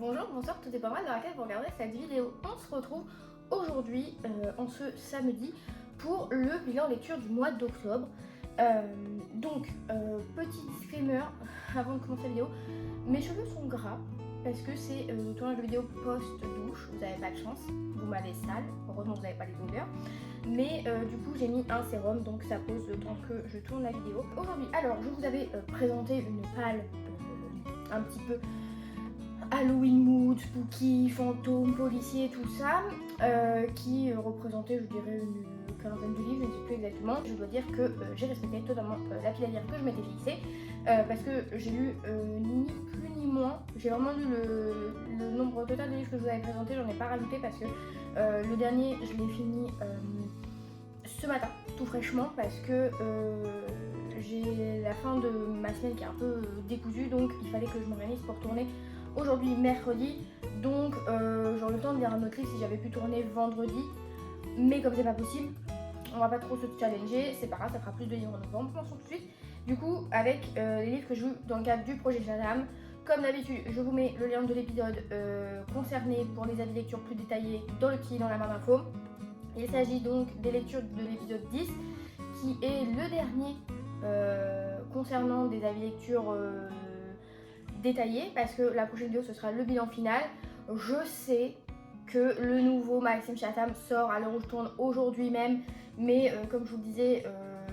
Bonjour, bonsoir, tout est pas mal dans laquelle vous regardez cette vidéo. On se retrouve aujourd'hui, en ce samedi, pour le bilan lecture du mois d'octobre. Petit disclaimer avant de commencer la vidéo, mes cheveux sont gras parce que c'est le tournage de vidéo post-douche, vous n'avez pas de chance, vous m'avez sale, heureusement vous n'avez pas les odeurs. Mais du coup j'ai mis un sérum, donc ça pose le temps que je tourne la vidéo. Aujourd'hui, alors je vous avais présenté une palle un petit peu Halloween mood, spooky, fantôme, policier, tout ça, qui représentait, je dirais, une quinzaine de livres, je ne sais plus exactement. Je dois dire que j'ai respecté totalement la pile à lire que je m'étais fixée, parce que j'ai lu ni plus ni moins. J'ai vraiment lu le nombre total de livres que je vous avais présenté, j'en ai pas rajouté parce que le dernier, je l'ai fini ce matin, tout fraîchement, parce que j'ai la fin de ma semaine qui est un peu décousue, donc il fallait que je m'organise pour tourner aujourd'hui mercredi, donc j'aurais eu le temps de lire un autre livre si j'avais pu tourner vendredi, mais comme c'est pas possible, on va pas trop se challenger, c'est pas grave, ça fera plus de livres en novembre. Commençons tout de suite, du coup, avec les livres que je joue dans le cadre du projet Shazam. Comme d'habitude, je vous mets le lien de l'épisode concerné pour les avis lecture plus détaillés dans le petit dans la barre d'infos. Il s'agit donc des lectures de l'épisode 10, qui est le dernier concernant des avis lecture détaillé, parce que la prochaine vidéo ce sera le bilan final. Je sais que le nouveau Maxime Chatham sort à l'heure où je tourne aujourd'hui même, mais comme je vous le disais,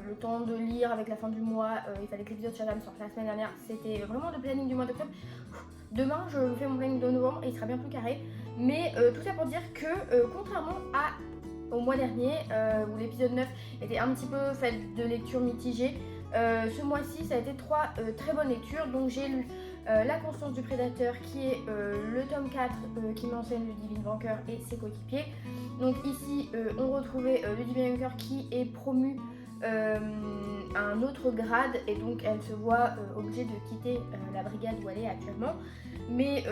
le temps de lire avec la fin du mois, il fallait que l'épisode Chatham sorte la semaine dernière, c'était vraiment le planning du mois d'octobre. Demain je fais mon planning de novembre et il sera bien plus carré, mais tout ça pour dire que contrairement au mois dernier où l'épisode 9 était un petit peu fait de lectures mitigées, ce mois-ci ça a été 3 très bonnes lectures. Donc j'ai lu La Constance du Prédateur, qui est le tome 4 qui m'enseigne le Divine Vainqueur et ses coéquipiers. Donc ici on retrouvait le Divine Vainqueur qui est promu à un autre grade, et donc elle se voit obligée de quitter la brigade où elle est actuellement. Mais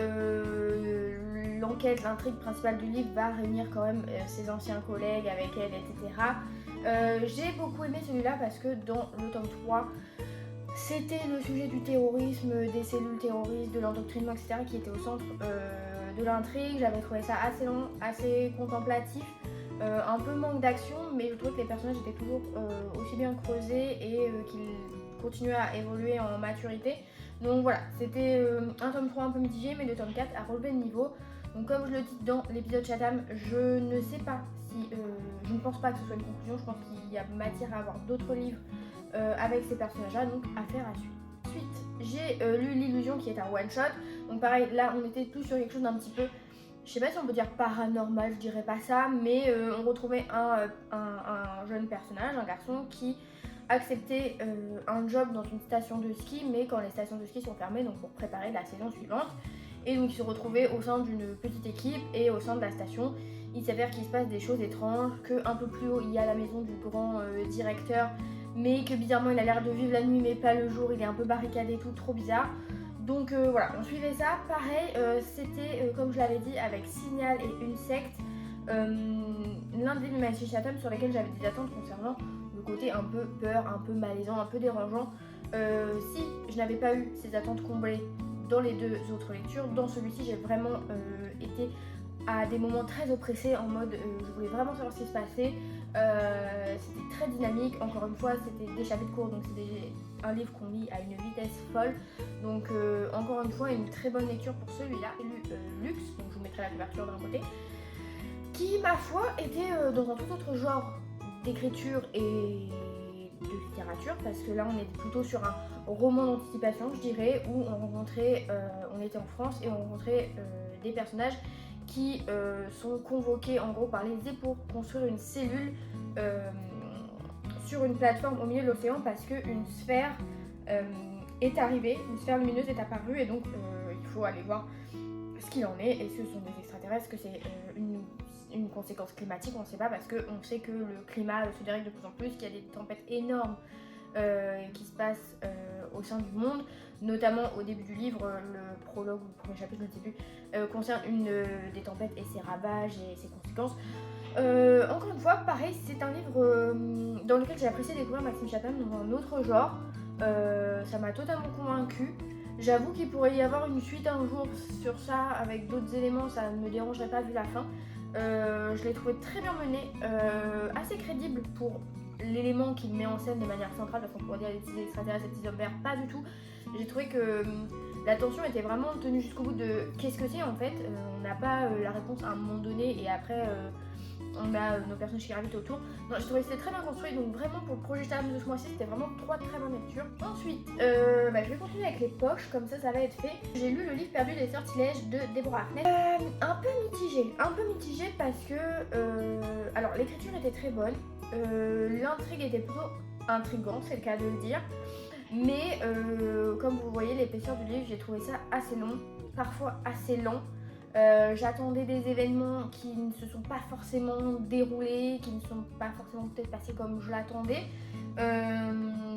l'enquête, l'intrigue principale du livre va réunir quand même ses anciens collègues avec elle, etc. J'ai beaucoup aimé celui-là parce que dans le tome 3, c'était le sujet du terrorisme, des cellules terroristes, de l'endoctrinement, etc. qui était au centre de l'intrigue. J'avais trouvé ça assez long, assez contemplatif, un peu manque d'action, mais je trouvais que les personnages étaient toujours aussi bien creusés et qu'ils continuaient à évoluer en maturité. Donc voilà, c'était un tome 3 un peu mitigé, mais le tome 4 a relevé le niveau. Donc comme je le dis dans l'épisode Chatham, je ne sais pas si... je ne pense pas que ce soit une conclusion, je pense qu'il y a matière à avoir d'autres livres avec ces personnages-là, donc affaire à suivre. Ensuite, j'ai lu L'Illusion, qui est un one-shot. Donc pareil, là on était plus sur quelque chose d'un petit peu, je sais pas si on peut dire paranormal, je dirais pas ça, mais on retrouvait un jeune personnage, un garçon qui acceptait un job dans une station de ski, mais quand les stations de ski sont fermées, donc pour préparer la saison suivante. Et donc il se retrouvait au sein d'une petite équipe, et au sein de la station, il s'avère qu'il se passe des choses étranges, qu'un peu plus haut il y a la maison du grand directeur, mais que bizarrement il a l'air de vivre la nuit mais pas le jour, il est un peu barricadé et tout, trop bizarre. Donc voilà, on suivait ça. Pareil, c'était comme je l'avais dit avec Signal et une secte, l'un des Maxime Chatham sur lesquels j'avais des attentes concernant le côté un peu peur, un peu malaisant, un peu dérangeant. Si je n'avais pas eu ces attentes comblées dans les deux autres lectures, dans celui-ci j'ai vraiment été à des moments très oppressés, en mode je voulais vraiment savoir ce qui se passait. C'était très dynamique, encore une fois c'était des chapitres courts, donc c'était un livre qu'on lit à une vitesse folle. Donc encore une fois une très bonne lecture pour celui-là. J'ai lu Lux, donc je vous mettrai la couverture d'un côté, qui ma foi était dans un tout autre genre d'écriture et de littérature, parce que là on est plutôt sur un roman d'anticipation, je dirais, où on était en France et on rencontrait des personnages qui sont convoqués en gros par l'Élysée pour construire une cellule sur une plateforme au milieu de l'océan, parce qu'une sphère est arrivée, une sphère lumineuse est apparue, et donc il faut aller voir ce qu'il en est. Est-ce que ce sont des extraterrestres, que c'est une conséquence climatique, on ne sait pas, parce qu'on sait que le climat se dérègle de plus en plus, qu'il y a des tempêtes énormes qui se passent au sein du monde, notamment au début du livre, le prologue ou le premier chapitre, je ne sais plus, concerne une des tempêtes et ses ravages et ses conséquences. Encore une fois, pareil, c'est un livre dans lequel j'ai apprécié découvrir Maxime Chatham dans un autre genre. Ça m'a totalement convaincue. J'avoue qu'il pourrait y avoir une suite un jour sur ça avec d'autres éléments, ça ne me dérangerait pas vu la fin. Je l'ai trouvé très bien mené, assez crédible pour l'élément qu'il met en scène de manière centrale, parce qu'on pourrait dire les petits extraterrestres, les petits hommes verts, pas du tout. J'ai trouvé que la tension était vraiment tenue jusqu'au bout de qu'est-ce que c'est en fait. On n'a pas la réponse à un moment donné et après on a nos personnages qui gravitent autour. Non, j'ai trouvé que c'était très bien construit, donc vraiment pour le projet Star Wars de ce mois-ci, c'était vraiment 3 très bonnes lectures. Ensuite, je vais continuer avec les poches, comme ça va être fait. J'ai lu le livre perdu des sortilèges de Deborah Harkness. Un peu mitigé parce que, alors l'écriture était très bonne, l'intrigue était plutôt intrigante, c'est le cas de le dire. Mais comme vous voyez, l'épaisseur du livre, j'ai trouvé ça assez long, parfois assez lent. J'attendais des événements qui ne se sont pas forcément déroulés, qui ne sont pas forcément peut-être passés comme je l'attendais.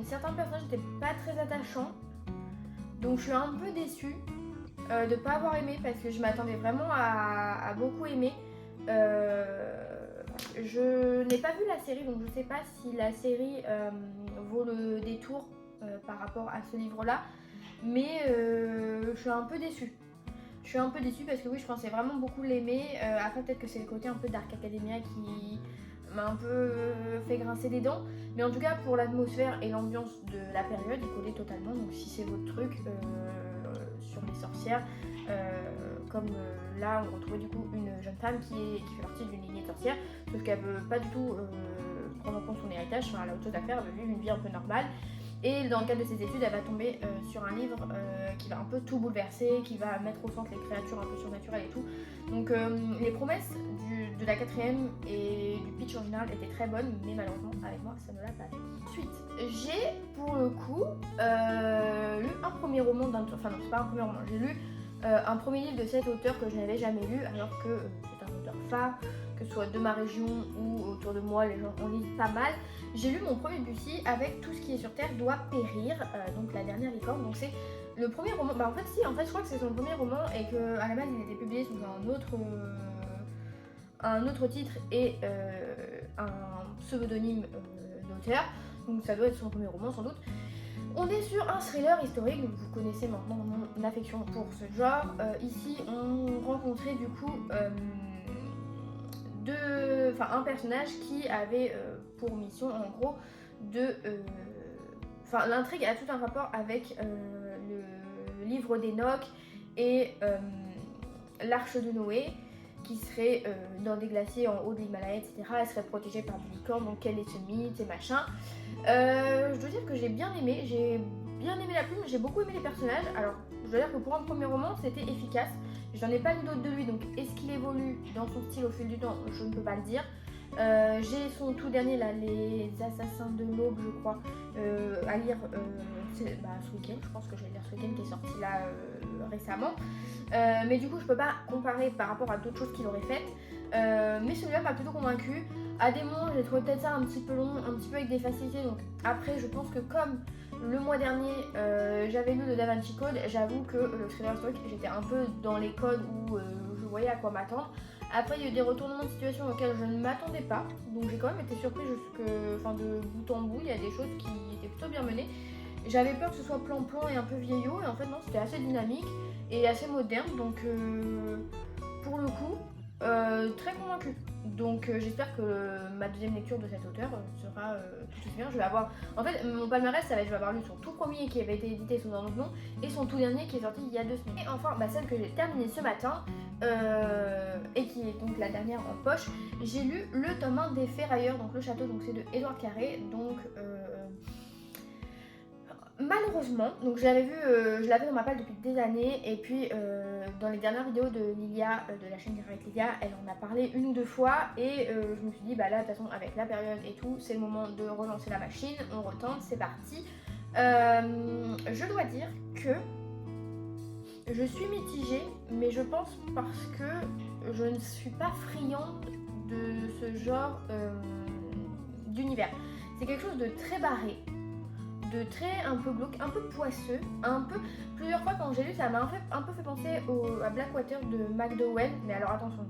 Certains personnages n'étaient pas très attachants, donc je suis un peu déçue de ne pas avoir aimé parce que je m'attendais vraiment à beaucoup aimer. Je n'ai pas vu la série, donc je ne sais pas si la série vaut le détour par rapport à ce livre-là, mais je suis un peu déçue. Je suis un peu déçue parce que oui, je pensais vraiment beaucoup l'aimer. Après, peut-être que c'est le côté un peu Dark Academia qui m'a un peu fait grincer des dents. Mais en tout cas, pour l'atmosphère et l'ambiance de la période, il collait totalement. Donc si c'est votre truc sur les sorcières, comme là, on retrouvait du coup une jeune femme qui fait partie d'une lignée de sorcières, sauf qu'elle veut pas du tout prendre en compte son héritage, enfin, elle a autre chose à faire, elle veut vivre une vie un peu normale. Et dans le cadre de ses études, elle va tomber sur un livre qui va un peu tout bouleverser, qui va mettre au centre les créatures un peu surnaturelles et tout. Donc les promesses de la 4ème et du pitch original étaient très bonnes, mais malheureusement avec moi ça ne l'a pas fait. Ensuite, j'ai pour le coup lu un premier roman enfin non, c'est pas un premier roman, j'ai lu un premier livre de cet auteur que je n'avais jamais lu, alors que c'est un auteur phare, que ce soit de ma région ou autour de moi, les gens en lisent pas mal. J'ai lu mon premier Bussy avec Tout ce qui est sur Terre doit périr, donc la dernière licorne. Donc c'est le premier roman, en fait je crois que c'est son premier roman et qu'à la base il était publié sous un autre titre et un pseudonyme d'auteur, donc ça doit être son premier roman sans doute. On est sur un thriller historique, donc vous connaissez maintenant mon affection pour ce genre. Ici on rencontrait du coup un personnage qui avait pour mission en gros de... l'intrigue a tout un rapport avec le livre d'Enoch et l'arche de Noé qui serait dans des glaciers en haut de l'Himalaya, etc. Elle serait protégée par des licornes, donc quel est ce mythe et machin. Je dois dire que j'ai bien aimé la plume, j'ai beaucoup aimé les personnages. Alors je dois dire que pour un premier roman c'était efficace. J'en ai pas lu d'autres de lui, donc est-ce qu'il évolue dans son style au fil du temps? Je ne peux pas le dire. J'ai son tout dernier là, Les Assassins de l'Aube, je crois, à lire ce week-end. Je pense que je vais lire ce week-end qui est sorti là récemment. Mais du coup, je peux pas comparer par rapport à d'autres choses qu'il aurait faites. Mais celui-là m'a plutôt convaincu. À des moments, j'ai trouvé peut-être ça un petit peu long, un petit peu avec des facilités. Donc après, je pense que comme le mois dernier, j'avais lu le Da Vinci Code, j'avoue que le thriller historique, j'étais un peu dans les codes où je voyais à quoi m'attendre. Après, il y a eu des retournements de situation auxquels je ne m'attendais pas, donc j'ai quand même été surprise de bout en bout. Il y a des choses qui étaient plutôt bien menées. J'avais peur que ce soit plan-plan et un peu vieillot, et en fait non, c'était assez dynamique et assez moderne, donc pour le coup, très convaincue. Donc j'espère que ma deuxième lecture de cet auteur sera tout aussi bien. Je vais avoir, en fait, mon palmarès, ça va être, je vais avoir lu son tout premier qui avait été édité sous un autre nom et son tout dernier qui est sorti il y a 2 semaines. Et enfin, celle que j'ai terminée ce matin et qui est donc la dernière en poche, j'ai lu le tome 1 des Ferrailleurs, donc le château, donc c'est de Édouard Carré, donc malheureusement, donc je l'avais dans ma palle depuis des années, et puis dans les dernières vidéos de Lilia, de la chaîne Direct Lilia, elle en a parlé 1 ou 2 fois, et je me suis dit, là, de toute façon, avec la période et tout, c'est le moment de relancer la machine, on retente, c'est parti. Je dois dire que je suis mitigée, mais je pense parce que je ne suis pas friande de ce genre d'univers. C'est quelque chose de très barré, de très un peu glauque, un peu poisseux, plusieurs fois quand j'ai lu ça m'a un peu fait penser à Blackwater de McDowell, mais alors attention,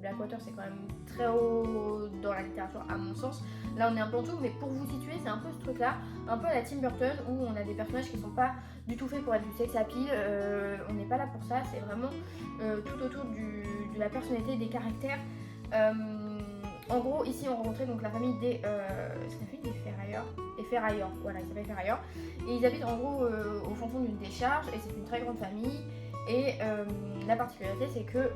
Blackwater c'est quand même très haut dans la littérature à mon sens. Là on est un peu en dessous, mais pour vous situer c'est un peu ce truc là, un peu à la Tim Burton où on a des personnages qui sont pas du tout faits pour être du sex appeal, on n'est pas là pour ça, c'est vraiment tout autour de la personnalité, des caractères. En gros, ici on rencontrait donc la famille des Ferrailleurs, voilà, ils s'appellent Ferrailleurs, et ils habitent en gros au fond d'une décharge, et c'est une très grande famille, et la particularité c'est que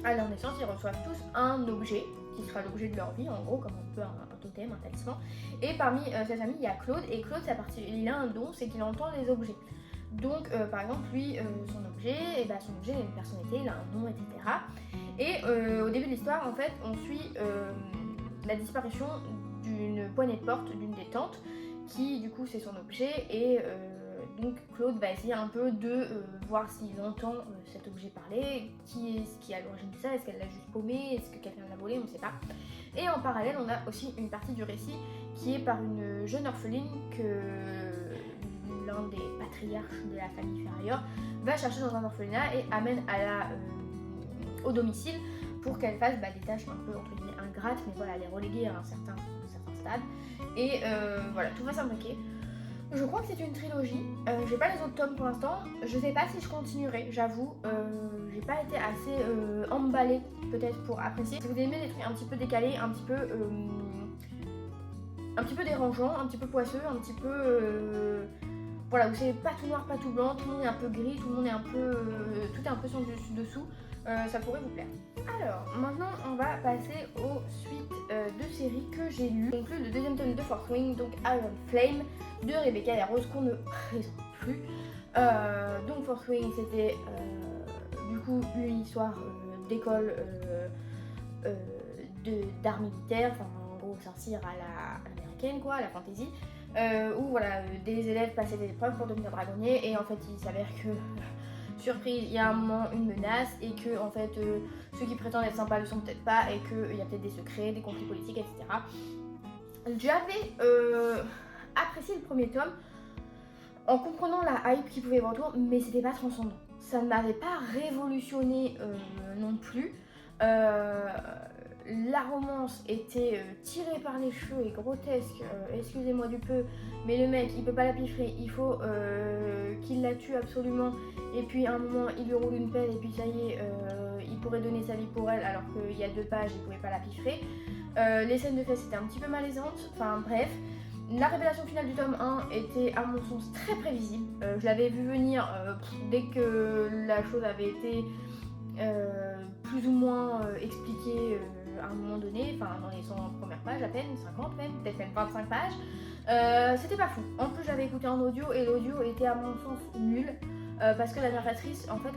à leur naissance ils reçoivent tous un objet qui sera l'objet de leur vie, en gros comme un peu un totem, un talisman, et parmi cette famille il y a Claude, et Claude il a un don, c'est qu'il entend les objets. Donc par exemple lui, son objet il a une personnalité, il a un nom, etc. Et au début de l'histoire en fait on suit la disparition d'une poignée de porte d'une des tantes qui du coup c'est son objet, et donc Claude va essayer un peu de voir s'il entend cet objet parler, qui est à l'origine de ça, est-ce qu'elle l'a juste paumé, est-ce que quelqu'un l'a volé, on ne sait pas. Et en parallèle on a aussi une partie du récit qui est par une jeune orpheline que l'un des patriarches de la famille Ferrailleur va chercher dans un orphelinat et amène au domicile pour qu'elle fasse des tâches un peu entre guillemets ingrates, mais voilà, les reléguer à un certain stade. Et voilà, tout va s'imbriquer. Je crois que c'est une trilogie. J'ai pas les autres tomes pour l'instant. Je sais pas si je continuerai, j'avoue. J'ai pas été assez emballée peut-être pour apprécier. Si vous aimez des trucs un petit peu décalés, un petit peu dérangeants, un petit peu poisseux, un petit peu voilà, où c'est pas tout noir, pas tout blanc, tout le monde est un peu gris, tout le monde est un peu tout est un peu sans dessus-dessous. Ça pourrait vous plaire. Alors, maintenant on va passer aux suites de séries que j'ai lues. Donc le deuxième tome de Fourth Wing, donc Iron Flame, de Rebecca Yarros, qu'on ne présente plus. Donc Fourth Wing, c'était du coup une histoire d'école d'art militaire, enfin en gros sorcière à l'américaine quoi, à la fantasy. Où voilà, des élèves passaient des épreuves pour devenir dragonnier, et en fait il s'avère que surprise, il y a un moment une menace, et que en fait ceux qui prétendent être sympas ne le sont peut-être pas, et qu'il y a peut-être des secrets, des conflits politiques, etc. J'avais apprécié le premier tome en comprenant la hype qui pouvait y avoir autour, mais c'était pas transcendant. Ça ne m'avait pas révolutionné non plus. La romance était tirée par les cheveux et grotesque, excusez-moi du peu, mais le mec il peut pas la piffrer, il faut qu'il la tue absolument, et puis à un moment il lui roule une pelle et puis ça y est, il pourrait donner sa vie pour elle alors qu'il y a 2 pages il pouvait pas la piffrer. Les scènes de fesses étaient un petit peu malaisantes, enfin bref. La révélation finale du tome 1 était à mon sens très prévisible, je l'avais vu venir dès que la chose avait été plus ou moins expliquée à un moment donné, enfin dans les 100 premières pages à peine, 50 même, peut-être même 25 pages. C'était pas fou. En plus j'avais écouté en audio et l'audio était à mon sens nul, parce que la narratrice, en fait,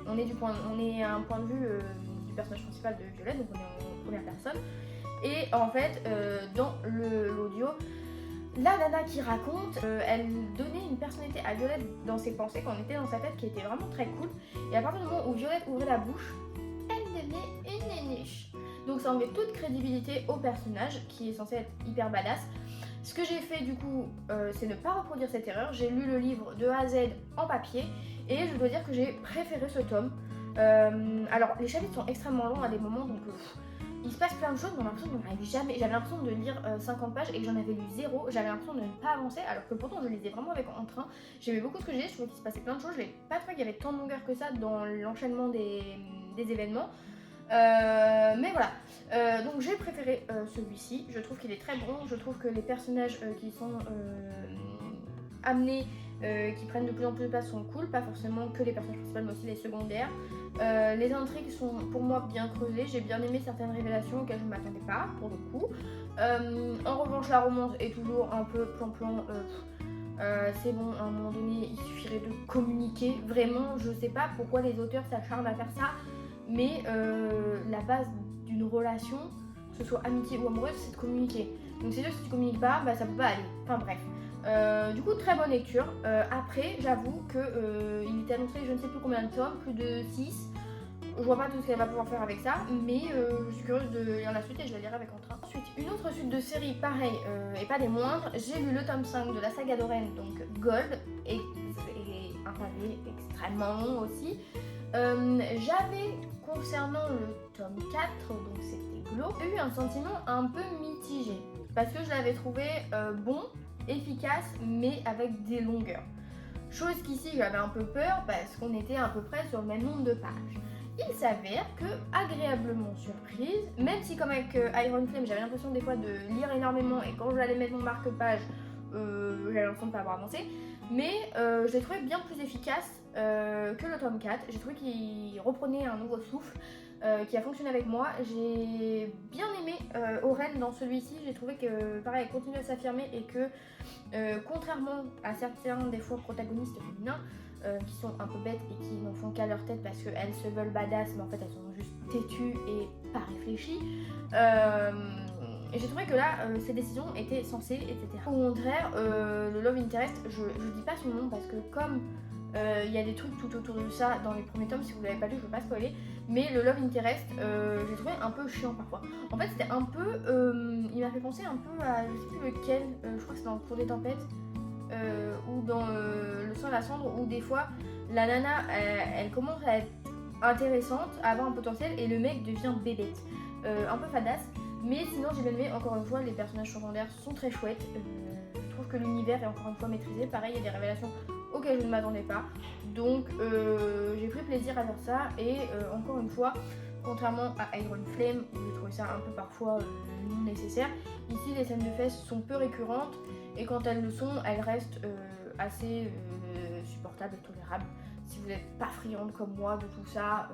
on est à un point de vue du personnage principal de Violette, donc on est en première personne, et en fait dans l'audio, la nana qui raconte, elle donnait une personnalité à Violette dans ses pensées quand on était dans sa tête qui était vraiment très cool, et à partir du moment où Violette ouvrait la bouche, elle devenait une néniche. Donc ça enlevait toute crédibilité au personnage qui est censé être hyper badass. Ce que j'ai fait du coup, c'est ne pas reproduire cette erreur. J'ai lu le livre de A à Z en papier, et je dois dire que j'ai préféré ce tome. Alors les chapitres sont extrêmement longs à des moments, donc il se passe plein de choses, mais on a l'impression qu'on n'arrive jamais. J'avais l'impression de lire 50 pages et que j'en avais lu 0. J'avais l'impression de ne pas avancer, alors que pourtant je lisais vraiment avec entrain. J'aimais beaucoup ce que j'ai, je trouvais qu'il se passait plein de choses. Je n'avais pas trouvé qu'il y avait tant de longueur que ça dans l'enchaînement des événements. Mais voilà, donc j'ai préféré celui-ci. Je trouve qu'il est très bon. Je trouve que les personnages qui sont amenés, qui prennent de plus en plus de place sont cool. Pas forcément que les personnages principaux, mais aussi les secondaires. Les intrigues sont pour moi bien creusées. J'ai bien aimé certaines révélations auxquelles je ne m'attendais pas pour le coup. En revanche, la romance est toujours un peu plan-plan. C'est bon, à un moment donné, il suffirait de communiquer. Vraiment, je sais pas pourquoi les auteurs s'acharnent à faire ça, mais la base d'une relation, que ce soit amitié ou amoureuse, c'est de communiquer. Donc c'est sûr que si tu communiques pas, ça peut pas aller. Enfin bref. Du coup, très bonne lecture. Après, j'avoue que il était annoncé je ne sais plus combien de tomes, plus de 6. Je vois pas tout ce qu'elle va pouvoir faire avec ça, mais je suis curieuse de lire la suite et je la lirai avec entrain. Ensuite, une autre suite de série, pareil, et pas des moindres, j'ai lu le tome 5 de la saga d'Oren, donc Gold, et c'est un pavé extrêmement long aussi. J'avais, concernant le tome 4, donc c'était Glow, eu un sentiment un peu mitigé parce que je l'avais trouvé bon, efficace, mais avec des longueurs. Chose qu'ici j'avais un peu peur parce qu'on était à peu près sur le même nombre de pages. Il s'avère que, agréablement surprise, même si comme avec Iron Flame j'avais l'impression des fois de lire énormément et quand j'allais mettre mon marque-page, j'avais l'impression de ne pas avoir avancé, mais je l'ai trouvé bien plus efficace que le tome 4. J'ai trouvé qu'il reprenait un nouveau souffle qui a fonctionné avec moi. J'ai bien aimé Oren dans celui-ci. J'ai trouvé que pareil, elle continue à s'affirmer et que contrairement à certains des fois protagonistes féminins qui sont un peu bêtes et qui n'en font qu'à leur tête parce qu'elles se veulent badass mais en fait elles sont juste têtues et pas réfléchies, et j'ai trouvé que là ces décisions étaient sensées, etc. Au contraire, le Love Interest, je dis pas son nom parce que comme il y a des trucs tout autour de ça dans les premiers tomes, si vous l'avez pas lu je veux pas spoiler, mais le Love Interest j'ai trouvé un peu chiant parfois. En fait c'était un peu, il m'a fait penser un peu à, je sais plus lequel, je crois que c'est dans le Cours des Tempêtes ou dans Le Sang et la Cendre, où des fois la nana elle commence à être intéressante, à avoir un potentiel et le mec devient bébête, un peu fadasse. Mais sinon j'ai bien aimé, encore une fois les personnages secondaires sont très chouettes, je trouve que l'univers est encore une fois maîtrisé, pareil il y a des révélations auxquelles je ne m'attendais pas, donc j'ai pris plaisir à faire ça et encore une fois, contrairement à Iron Flame où j'ai trouvé ça un peu parfois non nécessaire, ici les scènes de fesses sont peu récurrentes et quand elles le sont, elles restent assez supportables et tolérables. Si vous n'êtes pas friande comme moi de tout ça,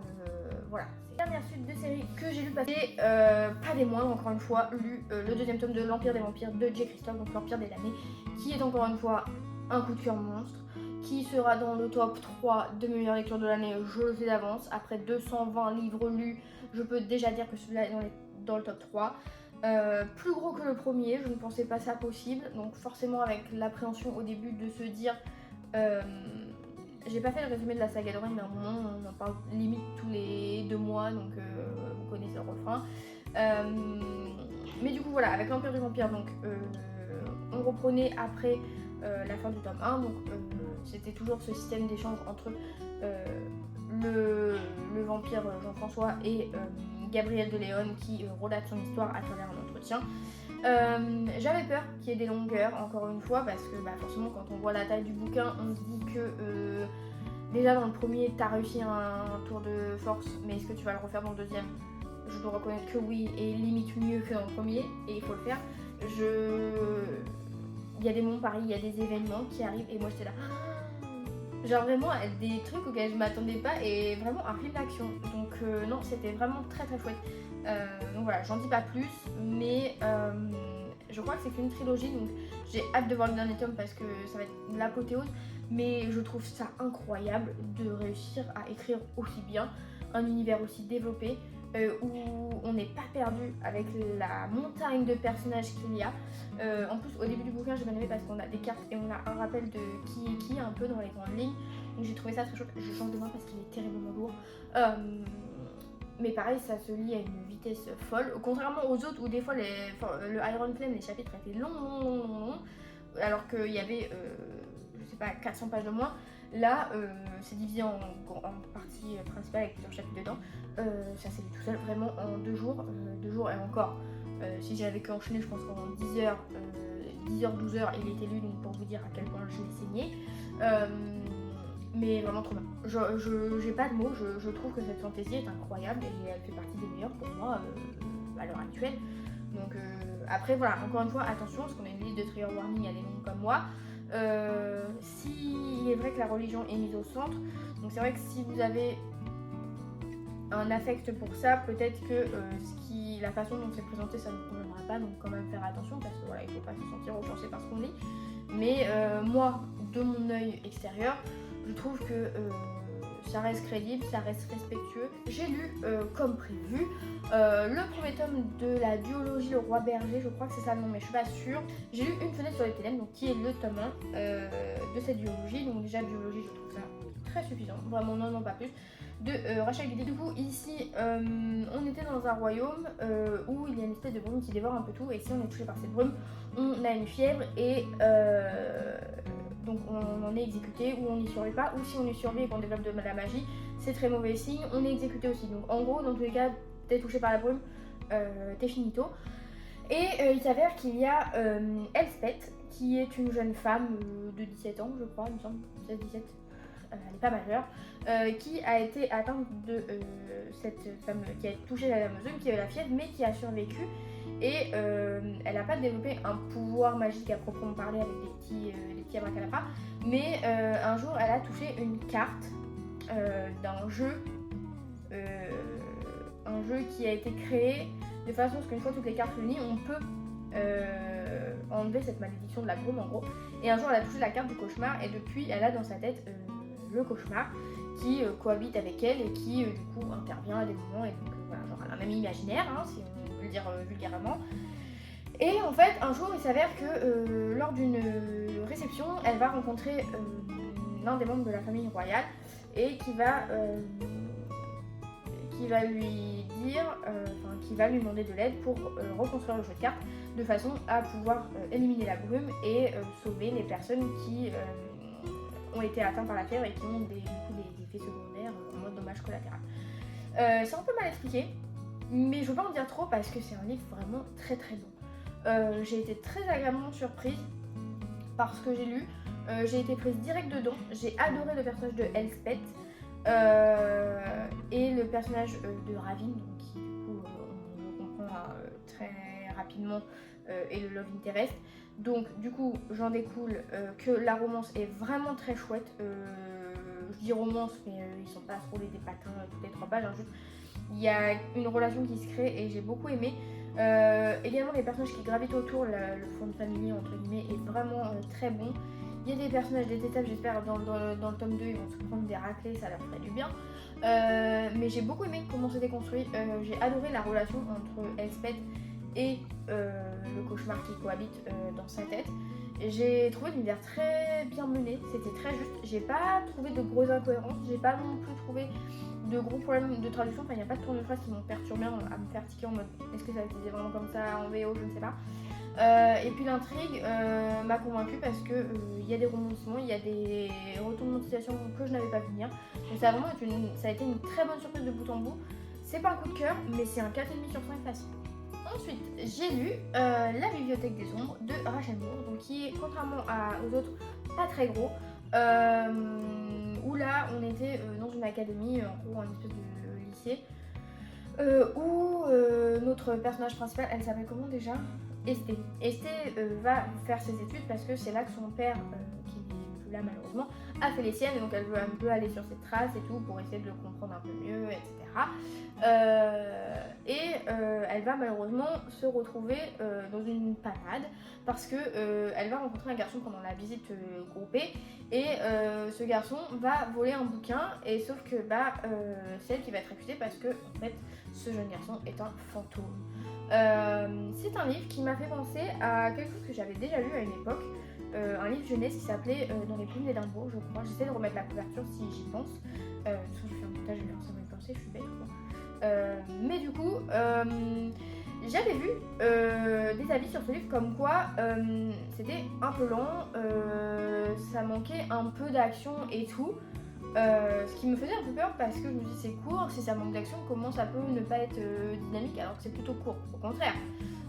voilà. Dernière suite de série que j'ai lu passer, pas des moindres, encore une fois, lu le deuxième tome de l'Empire des Vampires de J. Christophe, donc l'Empire des Damnés, qui est encore une fois un coup de cœur monstre, qui sera dans le top 3 de mes meilleures lectures de l'année, je le sais d'avance. Après 220 livres lus, je peux déjà dire que celui-là est dans le top 3. Plus gros que le premier, je ne pensais pas ça possible, donc forcément avec l'appréhension au début de se dire... j'ai pas fait le résumé de la saga d'Oren, mais à un moment on en parle limite tous les 2 mois, donc vous connaissez le refrain. Mais du coup voilà, avec l'Empire des Vampires, donc on reprenait après la fin du tome 1, donc c'était toujours ce système d'échange entre le vampire Jean-François et Gabriel de Léon qui relate son histoire à travers un entretien. J'avais peur qu'il y ait des longueurs, encore une fois, parce que forcément quand on voit la taille du bouquin, on se dit que déjà dans le premier t'as réussi un tour de force, mais est-ce que tu vas le refaire dans le deuxième? Je dois reconnaître que oui, et limite mieux que dans le premier, et il faut le faire. Il y a des moments pareils, il y a des événements qui arrivent, et moi j'étais là... Genre vraiment des trucs auxquels je m'attendais pas et vraiment un film d'action. Donc non, c'était vraiment très très chouette. Donc voilà, j'en dis pas plus, mais je crois que c'est qu'une trilogie, donc j'ai hâte de voir le dernier tome parce que ça va être l'apothéose. Mais je trouve ça incroyable de réussir à écrire aussi bien, un univers aussi développé, où on n'est pas perdu avec la montagne de personnages qu'il y a. En plus au début du bouquin j'ai bien aimé parce qu'on a des cartes et on a un rappel de qui est qui un peu dans les grandes lignes, donc j'ai trouvé ça très chouette. Je change de main parce qu'il est terriblement lourd, mais pareil ça se lit à une vitesse folle, contrairement aux autres où des fois le Iron Flame, les chapitres étaient longs, alors qu'il y avait je sais pas 400 pages de moins. Là, c'est divisé en parties principales avec plusieurs chapitres dedans. Ça s'est lu tout seul, vraiment en 2 jours. 2 jours et encore, si j'avais que enchaîner, je pense qu'en 10 heures, 12 heures, il était lu, donc pour vous dire à quel point je l'ai saigné. Mais vraiment trop bien. J'ai pas de mots, je trouve que cette fantaisie est incroyable et elle fait partie des meilleures pour moi à l'heure actuelle. Donc après voilà, encore une fois, attention, parce qu'on a une liste de trigger warning à des noms comme moi. Il est vrai que la religion est mise au centre, donc c'est vrai que si vous avez un affect pour ça, peut-être que la façon dont c'est présenté ça ne vous conviendra pas, donc quand même faire attention parce que voilà, il ne faut pas se sentir offensé par ce qu'on lit. Mais moi, de mon œil extérieur, je trouve que ça reste crédible, ça reste respectueux. J'ai lu comme prévu le premier tome de la duologie Le Roi Berger, je crois que c'est ça le nom mais je suis pas sûre. J'ai lu Une fenêtre sur les ténèbres, donc qui est le tome 1 de cette duologie, donc déjà duologie je trouve ça très suffisant, vraiment non pas plus, de Rachel Guidi. Du coup ici on était dans un royaume où il y a une espèce de brume qui dévore un peu tout, et si on est touché par cette brume, on a une fièvre et donc on en est exécuté, ou on n'y survit pas, ou si on y survit et qu'on développe de la magie, c'est très mauvais signe, on est exécuté aussi. Donc en gros, dans tous les cas, t'es touché par la brume, t'es finito. Et il s'avère qu'il y a Elspeth, qui est une jeune femme de 17 ans, je crois, il me semble, 16-17, elle n'est pas majeure, qui a été atteinte de cette femme qui a touché la Dame Zone, qui avait la fièvre, mais qui a survécu. Et elle n'a pas développé un pouvoir magique à proprement parler avec des petits abracadabras, mais un jour elle a touché une carte d'un jeu, un jeu qui a été créé de façon à ce qu'une fois toutes les cartes réunies, on peut enlever cette malédiction de la brume en gros. Et un jour elle a touché la carte du cauchemar et depuis elle a dans sa tête le cauchemar qui cohabite avec elle et qui du coup intervient à des moments et donc voilà, genre un ami imaginaire hein, si on veut le dire vulgairement. Et en fait un jour il s'avère que lors d'une réception elle va rencontrer l'un des membres de la famille royale et qui va lui dire, qui va lui demander de l'aide pour reconstruire le jeu de cartes de façon à pouvoir éliminer la brume et sauver les personnes qui ont été atteintes par la fièvre et qui ont des effets secondaires en mode dommage collatéral. C'est un peu mal expliqué, mais je ne veux pas en dire trop parce que c'est un livre vraiment très très bon. J'ai été très agréablement surprise par ce que j'ai lu. J'ai été prise direct dedans. J'ai adoré le personnage de Elspeth. Et le personnage de Ravin, donc, qui du coup on comprend très rapidement est le love interest. Donc du coup j'en découle que la romance est vraiment très chouette. Je dis romance mais ils sont pas roulés des patins toutes les 3 pages hein, juste. Il y a une relation qui se crée et j'ai beaucoup aimé. Également les personnages qui gravitent autour, le fond de famille entre guillemets est vraiment très bon. Il y a des personnages détestables, j'espère dans le tome 2 ils vont se prendre des raclées, ça leur ferait du bien. Mais j'ai beaucoup aimé comment c'était construit. J'ai adoré la relation entre Elspeth et le cauchemar qui cohabite dans sa tête. J'ai trouvé l'univers très bien mené, c'était très juste. J'ai pas trouvé de grosses incohérences, j'ai pas non plus trouvé de gros problèmes de traduction. Enfin, il n'y a pas de tour de phrase qui m'ont perturbé à me faire tiquer en mode est-ce que ça a été vraiment comme ça en VO, je ne sais pas. Et puis l'intrigue m'a convaincue parce que il y a des rebondissements, il y a des retournements de situation que je n'avais pas vu venir. Donc ça a été une très bonne surprise de bout en bout. C'est pas un coup de cœur, mais c'est un 4,5 sur 5 facile. Ensuite, j'ai lu La Bibliothèque des Ombres de Rachel Moore, donc qui est contrairement aux autres pas très gros. Où là on était dans une académie, en gros un espèce de lycée, où notre personnage principal, elle s'appelle comment déjà ? Esté. Esté va faire ses études parce que c'est là que son père, qui n'est plus là malheureusement, a fait les siennes, et donc elle veut un peu aller sur ses traces et tout pour essayer de le comprendre un peu mieux, etc. Elle va malheureusement se retrouver dans une panade parce que elle va rencontrer un garçon pendant la visite groupée et ce garçon va voler un bouquin et sauf que c'est elle qui va être réputée parce que en fait ce jeune garçon est un fantôme. C'est un livre qui m'a fait penser à quelque chose que j'avais déjà lu à une époque, un livre jeunesse qui s'appelait Dans les plumes d'Édimbourg, je crois. J'essaie de remettre la couverture si j'y pense. De toute façon, j'ai fait un montage, je vais forcément y penser, je suis bête, quoi. Mais du coup, j'avais vu des avis sur ce livre comme quoi c'était un peu lent, ça manquait un peu d'action et tout. Ce qui me faisait un peu peur parce que je me dis c'est court, si ça manque d'action, comment ça peut ne pas être dynamique alors que c'est plutôt court, au contraire.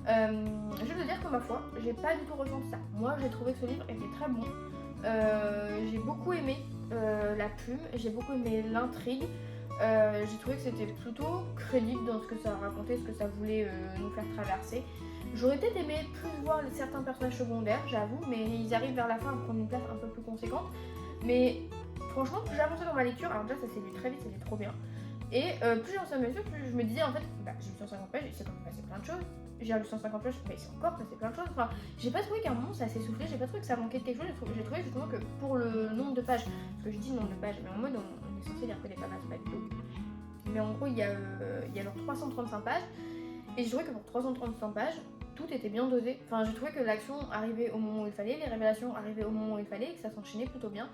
Je veux dire que ma foi, j'ai pas du tout ressenti ça. Moi j'ai trouvé que ce livre était très bon, j'ai beaucoup aimé la plume, j'ai beaucoup aimé l'intrigue, j'ai trouvé que c'était plutôt crédible dans ce que ça racontait, ce que ça voulait nous faire traverser. J'aurais peut-être aimé plus voir certains personnages secondaires, j'avoue, mais ils arrivent vers la fin à prendre une place un peu plus conséquente. Mais franchement, plus j'avançais dans ma lecture, alors déjà ça s'est lu très vite, c'était trop bien. Et plus j'avançais dans ma lecture, plus je me disais en fait, j'ai lu 150 pages, il s'est quand même passé plein de choses. J'ai lu 150 pages, mais il s'est encore passé plein de choses. Enfin, j'ai pas trouvé qu'à un moment ça s'est soufflé, j'ai pas trouvé que ça manquait de quelque chose. J'ai trouvé justement que pour le nombre de pages, parce que je dis le nombre de pages, mais en mode on est censé lire que des pages, pas du tout. Mais en gros, il y a genre 335 pages, et j'ai trouvé que pour 335 pages, tout était bien dosé. Enfin, j'ai trouvé que l'action arrivait au moment où il fallait, les révélations arrivaient au moment où il fallait, et que ça s'enchaînait plutôt bien.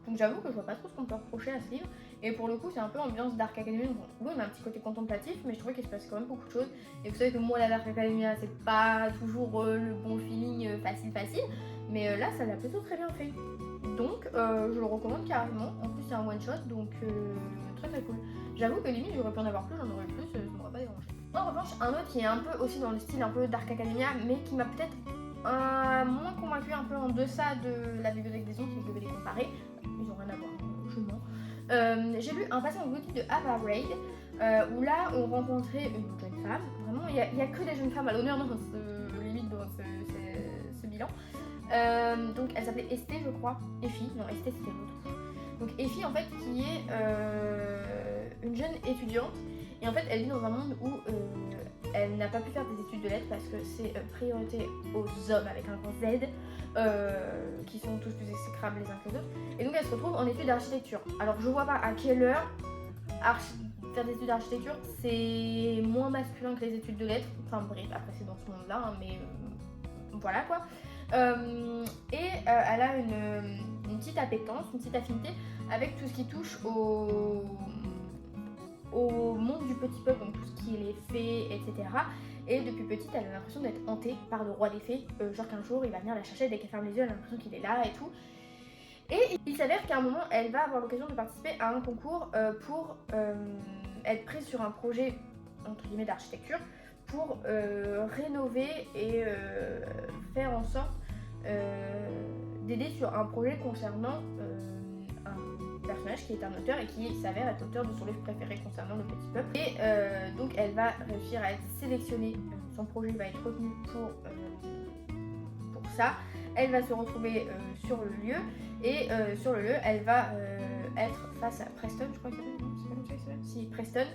Donc j'avoue que je vois pas trop ce qu'on peut reprocher à ce livre. Et pour le coup, c'est un peu ambiance Dark Academia. Donc, oui, on a un petit côté contemplatif, mais je trouvais qu'il se passait quand même beaucoup de choses. Et vous savez que moi, la Dark Academia, c'est pas toujours le bon feeling facile. Mais là ça l'a plutôt très bien fait. Donc je le recommande carrément. En plus c'est un one shot, donc très très cool. J'avoue que limite j'aurais pu en avoir plus, j'en aurais plus, ça m'aurait pas dérangé. En revanche, un autre qui est un peu aussi dans le style un peu Dark Academia, mais qui m'a peut-être moins convaincu, un peu en deçà de la bibliothèque des ombres, si je devais les comparer. Ils ont rien à voir, je mens. J'ai lu un passage en boutique de Ava Raid, où là on rencontrait une jeune femme. Vraiment, il n'y a que des jeunes femmes à l'honneur dans limite dans ce bilan. Donc elle s'appelait Esté, je crois. Effie, non, Esté c'était l'autre. Donc Effie en fait qui est une jeune étudiante, et en fait elle vit dans un monde où elle n'a pas pu faire des études de lettres parce que c'est priorité aux hommes avec un grand Z, qui sont tous plus exécrables les uns que les autres, et donc elle se retrouve en études d'architecture. Alors je vois pas à quelle heure faire des études d'architecture c'est moins masculin que les études de lettres, enfin bref, après c'est dans ce monde là, hein, mais voilà quoi. Elle a une petite appétence, une petite affinité avec tout ce qui touche au monde du petit peuple, donc tout ce qui est les fées, etc. Et depuis petite, elle a l'impression d'être hantée par le roi des fées, genre qu'un jour il va venir la chercher, dès qu'elle ferme les yeux, elle a l'impression qu'il est là et tout. Et il s'avère qu'à un moment, elle va avoir l'occasion de participer à un concours pour être prise sur un projet, entre guillemets, d'architecture, pour rénover et faire en sorte d'aider sur un projet concernant un personnage qui est un auteur et qui s'avère être auteur de son livre préféré concernant le petit peuple. Et donc elle va réussir à être sélectionnée, son projet va être retenu pour ça. Elle va se retrouver sur le lieu, et sur le lieu elle va être face à Preston, je crois qu'il s'appelle, non, c'est pas comme ça qu'il s'appelle, si, Preston,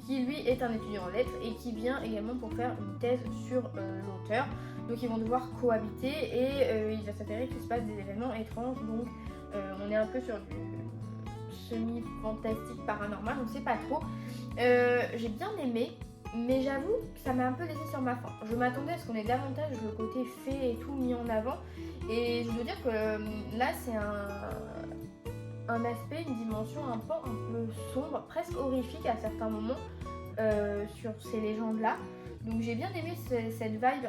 qui lui est un étudiant en lettres et qui vient également pour faire une thèse sur l'auteur. Donc ils vont devoir cohabiter, et il va s'avérer qu'il se passe des événements étranges, donc on est un peu sur du semi-fantastique paranormal, on sait pas trop. J'ai bien aimé, mais j'avoue que ça m'a un peu laissé sur ma faim. Je m'attendais à ce qu'on ait davantage le côté fée et tout mis en avant, et je veux dire que là c'est un aspect, une dimension un peu sombre, presque horrifique à certains moments sur ces légendes-là. Donc j'ai bien aimé cette vibe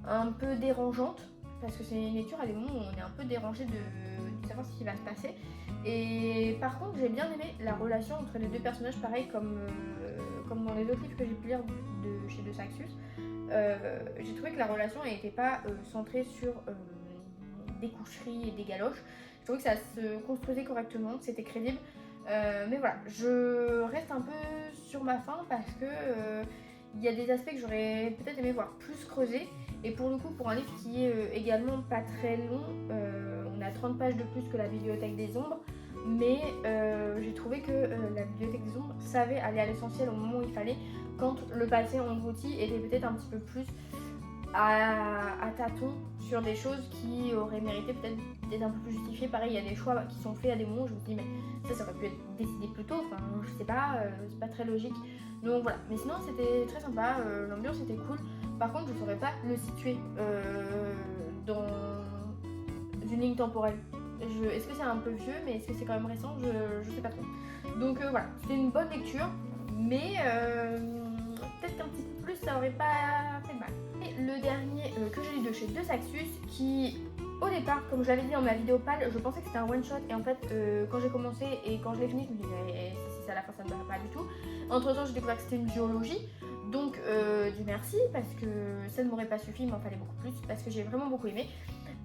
un peu dérangeante, parce que c'est une lecture à des moments où on est un peu dérangé de savoir ce qui va se passer. Et par contre j'ai bien aimé la relation entre les deux personnages, pareil comme dans les autres livres que j'ai pu lire de chez De Saxus. J'ai trouvé que la relation n'était pas centrée sur des coucheries et des galoches. Je trouvais que ça se construisait correctement, que c'était crédible. Mais voilà, je reste un peu sur ma faim parce que il y a des aspects que j'aurais peut-être aimé voir plus creusés. Et pour le coup, pour un livre qui est également pas très long, on a 30 pages de plus que la Bibliothèque des Ombres, mais j'ai trouvé que la Bibliothèque des Ombres savait aller à l'essentiel au moment où il fallait, quand le passé englouti était peut-être un petit peu plus à tâtons sur des choses qui auraient mérité peut-être d'être un peu plus justifiées. Pareil, il y a des choix qui sont faits à des moments où je me dis mais ça aurait pu être décidé plus tôt, enfin je sais pas, c'est pas très logique. Donc voilà, mais sinon c'était très sympa, l'ambiance était cool. Par contre je saurais pas le situer dans une ligne temporelle. Est-ce que c'est un peu vieux, mais est-ce que c'est quand même récent, je sais pas trop. Donc voilà, c'était une bonne lecture, mais peut-être qu'un petit peu plus ça aurait pas fait mal. Et le dernier que j'ai lu de chez De Saxus, qui au départ, comme je l'avais dit dans ma vidéo pâle, je pensais que c'était un one shot, et en fait quand j'ai commencé et quand je l'ai fini je me disais si c'est à la fin ça ne me paraît pas du tout. Entre temps j'ai découvert que c'était une duologie, donc Dieu merci, parce que ça ne m'aurait pas suffi, il m'en fallait beaucoup plus, parce que j'ai vraiment beaucoup aimé.